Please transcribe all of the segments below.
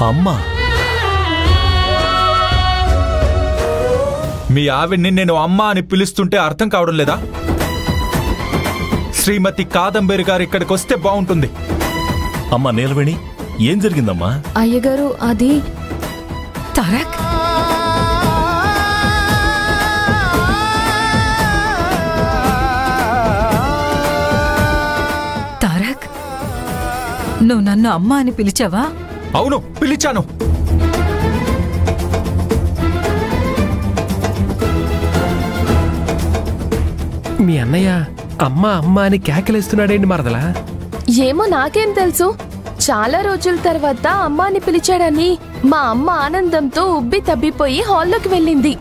అమ్మా, మీ ఆవిడ్ని నేను అమ్మా అని పిలుస్తుంటే అర్థం కావడం లేదా? శ్రీమతి కాదంబరి గారు ఇక్కడికి వస్తే బాగుంటుంది. అమ్మా నీలవేణి, ఏం జరిగిందమ్మా? అయ్యగారు, అది తారక్, తారక్, నువ్వు నన్ను అమ్మ అని పిలిచావా? అవును, పిలిచాను. మీ అన్నయ్య అమ్మ అమ్మ అని కేకలేస్తున్నాడేంటి మరదలా? ఏమో నాకేం తెలుసు. చాలా రోజుల తర్వాత అమ్మ అని పిలిచాడని మా అమ్మ ఆనందంతో ఉబ్బి తబ్బిపోయి హాల్లోకి వెళ్ళింది.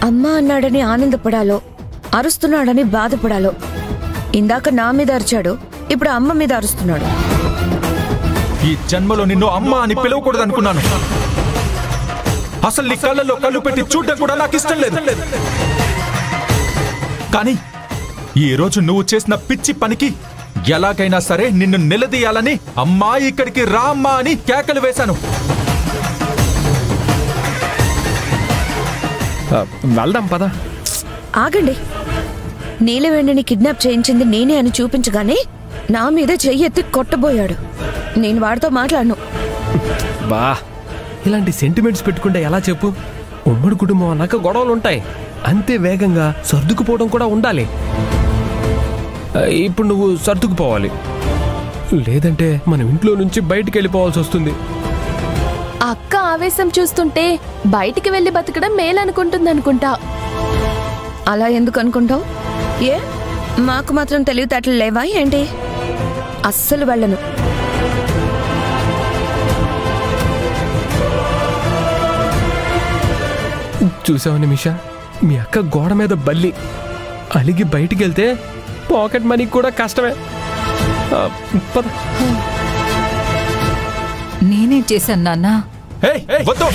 అమ్మ అన్నాడని ఆనందపడాలో, అరుస్తున్నాడని బాధపడాలో? ఇందాక నా మీద అరిచాడు, ఇప్పుడు అమ్మ మీద అరుస్తున్నాడు. ఈ జన్మలో నిన్ను అమ్మ అని పిలవకూడదు అనుకున్నాను. అసలు నీ కళ్ళల్లో కళ్ళు పెట్టి చూడడం కూడా నాకు ఇష్టం లేదు. కానీ ఈ రోజు నువ్వు చేసిన పిచ్చి పనికి ఎలాగైనా సరే నిన్ను నిలదీయాలని అమ్మా ఇక్కడికి రా అమ్మా అని కేకలు వేశాను. వెళ్దాం పద. ఆగండి. నీలవేణిని కిడ్నాప్ చేయించింది నేనే అని చూపించగానే నా మీద చెయ్యెత్తి కొట్టబోయాడు. నేను వాడితో మాట్లాడను. బా, ఇలాంటి సెంటిమెంట్స్ పెట్టుకుంటే ఎలా చెప్పు? ఉమ్మడి కుటుంబం అన్నాక గొడవలు ఉంటాయి. అంతే వేగంగా సర్దుకుపోవడం కూడా ఉండాలి. ఇప్పుడు నువ్వు సర్దుకుపోవాలి, లేదంటే మనం ఇంట్లో నుంచి బయటికి వెళ్ళిపోవాల్సి వస్తుంది. అక్క ఆవేశం చూస్తుంటే బయటికి వెళ్లి బతకడం మేలనుకుంటుందనుకుంటా. అలా ఎందుకు అనుకుంటావు? ఏ మాకు మాత్రం తెలివితేటలు లేవా ఏంటి? అస్సలు వెళ్ళను. చూసావు నిమిషా, మీ అక్క గోడ మీద బల్లి అలిగి బయటికి వెళ్తే పాకెట్ మనీ కూడా కష్టమే. పద. నేనేం చేశాను నాన్నా? వద్దు